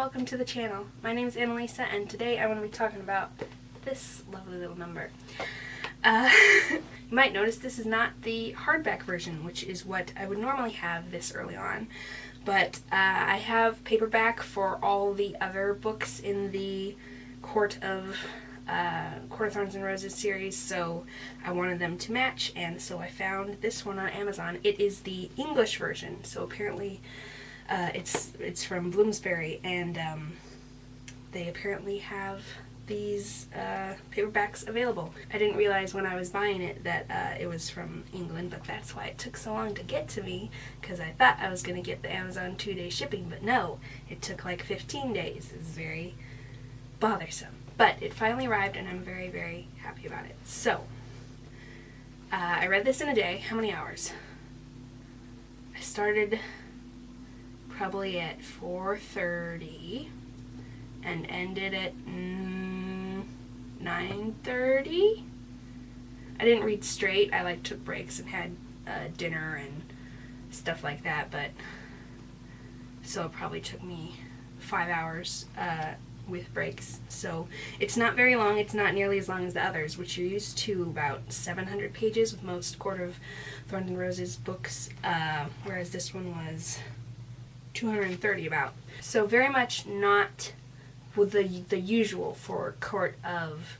welcome to the channel. My name is Annalisa, and today I want to be talking about this lovely little number. You might notice this is not the hardback version, which is what I would normally have this early on, but I have paperback for all the other books in the Court of Thorns and Roses series, so I wanted them to match, and so I found this one on Amazon. It is the English version, so apparently it's from Bloomsbury, and they apparently have these paperbacks available. I didn't realize when I was buying it that it was from England, but that's why it took so long to get to me, because I thought I was going to get the Amazon 2-day shipping, but no, it took like 15 days. It's very bothersome. But it finally arrived, and I'm very, very happy about it. So, I read this in a day. How many hours? I started probably at 4:30 and ended at 9:30. I didn't read straight. I took breaks and had dinner and stuff like that, but so it probably took me 5 hours with breaks. So it's not very long. It's not nearly as long as the others, which you're used to about 700 pages with most Court of Thorns and Roses books, whereas this one was 230 about. So very much not with the usual for Court of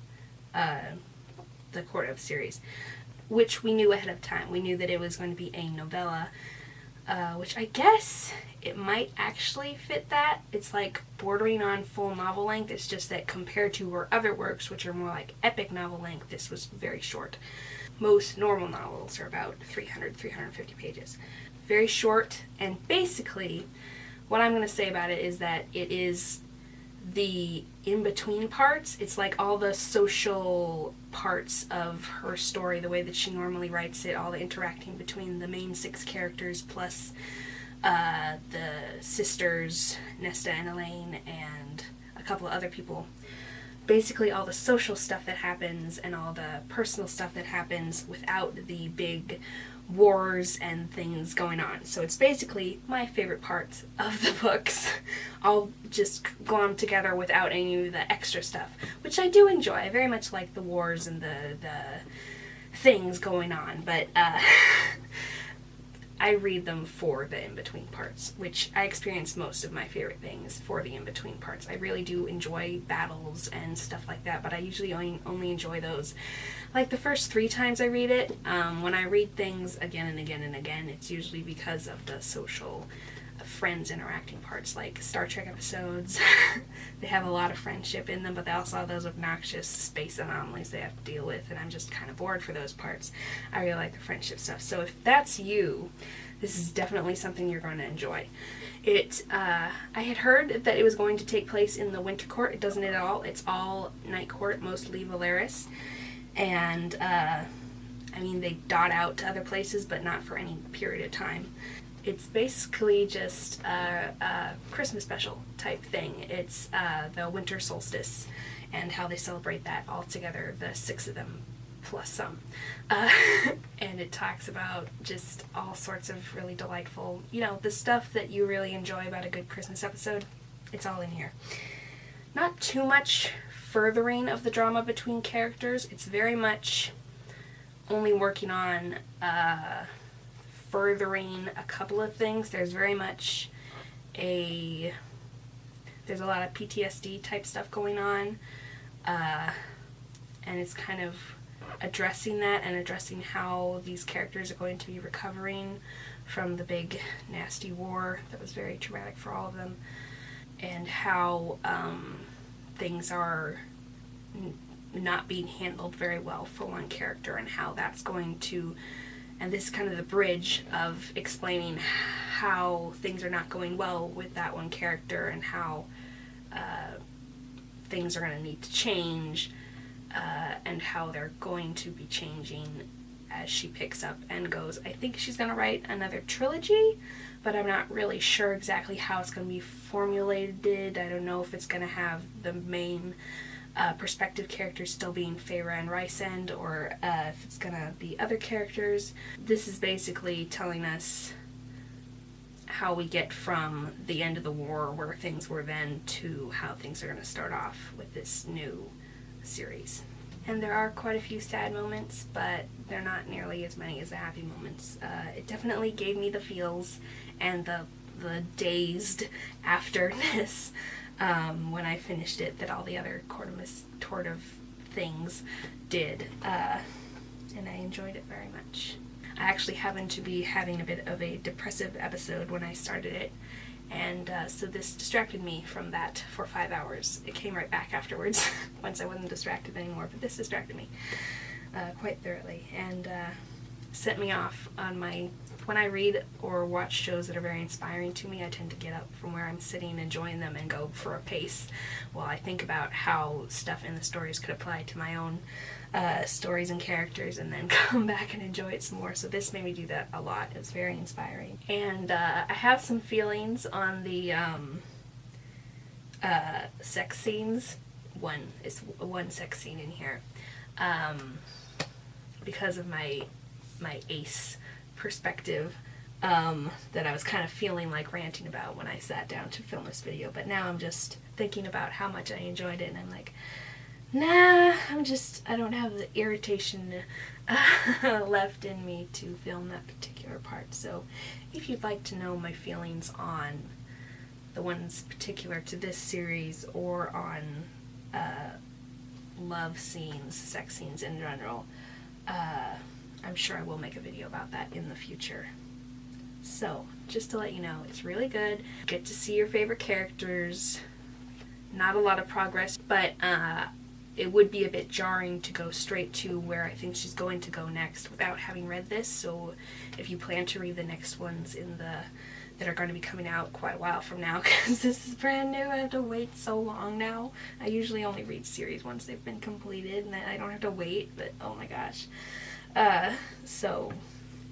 the Court of series, which we knew ahead of time. We knew that it was going to be a novella, which I guess it might actually fit that. It's like bordering on full novel length. It's just that compared to her other works, which are more like epic novel length, this was very short. Most normal novels are about 350 pages. Very short, and basically what I'm going to say about it is that it is the in-between parts. It's like all the social parts of her story, the way that she normally writes it, all the interacting between the main 6 characters plus the sisters, Nesta and Elaine, and a couple of other people. Basically all the social stuff that happens and all the personal stuff that happens without the big wars and things going on. So it's basically my favorite parts of the books, all just glommed together without any of the extra stuff, which I do enjoy. I very much like the wars and the things going on, but I read them for the in-between parts, which I experience most of my favorite things for the in-between parts. I really do enjoy battles and stuff like that, but I usually only enjoy those like the first 3 times I read it. When I read things again and again and again, it's usually because of the social friends interacting parts, like Star Trek episodes. They have a lot of friendship in them, but they also have those obnoxious space anomalies they have to deal with, and I'm just kind of bored for those parts. I really like the friendship stuff. So if that's you, this is definitely something you're going to enjoy. I had heard that it was going to take place in the Winter Court. It doesn't at all. It's all Night Court, mostly Valeris, and I mean, they dot out to other places, but not for any period of time. It's basically just a Christmas special type thing. It's the winter solstice and how they celebrate that all together, the 6 of them plus some. And it talks about just all sorts of really delightful, the stuff that you really enjoy about a good Christmas episode. It's all in here. Not too much furthering of the drama between characters. It's very much only working on furthering a couple of things. There's very much there's a lot of PTSD type stuff going on, and it's kind of addressing that and addressing how these characters are going to be recovering from the big nasty war that was very traumatic for all of them, and how things are not being handled very well for one character, and how that's going to, and this is kind of the bridge of explaining how things are not going well with that one character, and how things are going to need to change, and how they're going to be changing as she picks up and goes. I think she's going to write another trilogy, but I'm not really sure exactly how it's going to be formulated. I don't know if it's going to have the main perspective characters still being Feyre and Rysand, or if it's gonna be other characters. This is basically telling us how we get from the end of the war, where things were then, to how things are going to start off with this new series. And there are quite a few sad moments, but they're not nearly as many as the happy moments. It definitely gave me the feels and the dazed afterness when I finished it that all the other Court of things did, and I enjoyed it very much. I actually happened to be having a bit of a depressive episode when I started it, and so this distracted me from that for 5 hours. It came right back afterwards once I wasn't distracted anymore, but this distracted me quite thoroughly, and set me off on my... When I read or watch shows that are very inspiring to me, I tend to get up from where I'm sitting and join them and go for a pace while I think about how stuff in the stories could apply to my own stories and characters, and then come back and enjoy it some more. So this made me do that a lot. It was very inspiring. And I have some feelings on the sex scenes. One sex scene in here. Because of my ace perspective that I was kind of feeling like ranting about when I sat down to film this video, but now I'm just thinking about how much I enjoyed it, and I'm like, nah, I don't have the irritation left in me to film that particular part. So if you'd like to know my feelings on the ones particular to this series, or on love scenes, sex scenes in general, I'm sure I will make a video about that in the future. So, just to let you know, it's really good. Get to see your favorite characters. Not a lot of progress, but it would be a bit jarring to go straight to where I think she's going to go next without having read this. So if you plan to read the next ones that are going to be coming out quite a while from now, because this is brand new, I have to wait so long now. I usually only read series once they've been completed, and then I don't have to wait, but oh my gosh. So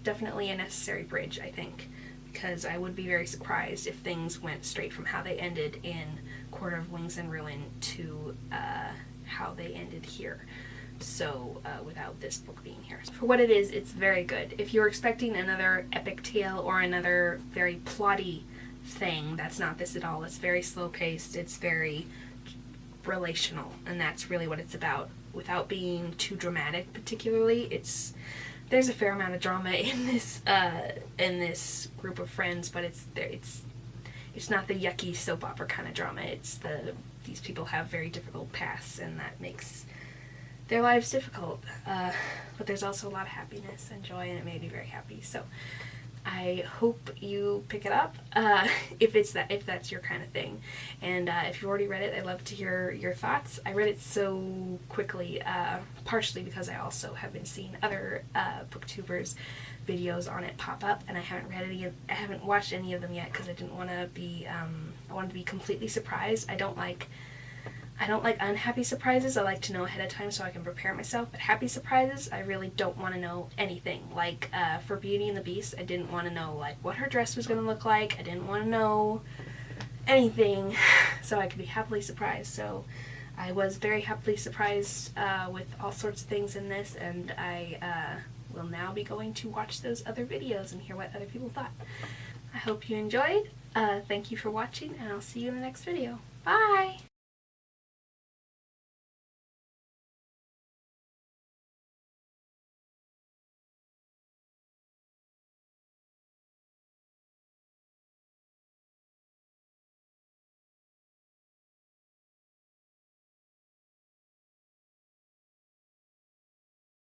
definitely a necessary bridge, I think, because I would be very surprised if things went straight from how they ended in Court of Wings and Ruin to how they ended here. So without this book being here. For what it is, it's very good. If you're expecting another epic tale or another very plotty thing, that's not this at all. It's very slow paced, it's very relational, and that's really what it's about. Without being too dramatic particularly, there's a fair amount of drama in this group of friends, but it's not the yucky soap opera kind of drama. These people have very difficult pasts, and that makes their lives difficult. But there's also a lot of happiness and joy, and it made me very happy. So I hope you pick it up if that's your kind of thing. And if you've already read it, I'd love to hear your thoughts. I read it so quickly, partially because I also have been seeing other booktubers' videos on it pop up, and I haven't watched any of them yet because I didn't want to be. I wanted to be completely surprised. I don't like unhappy surprises. I like to know ahead of time so I can prepare myself. But happy surprises, I really don't want to know anything. Like for Beauty and the Beast, I didn't want to know like what her dress was going to look like. I didn't want to know anything so I could be happily surprised. So I was very happily surprised with all sorts of things in this, and I will now be going to watch those other videos and hear what other people thought. I hope you enjoyed. Thank you for watching, and I'll see you in the next video. Bye!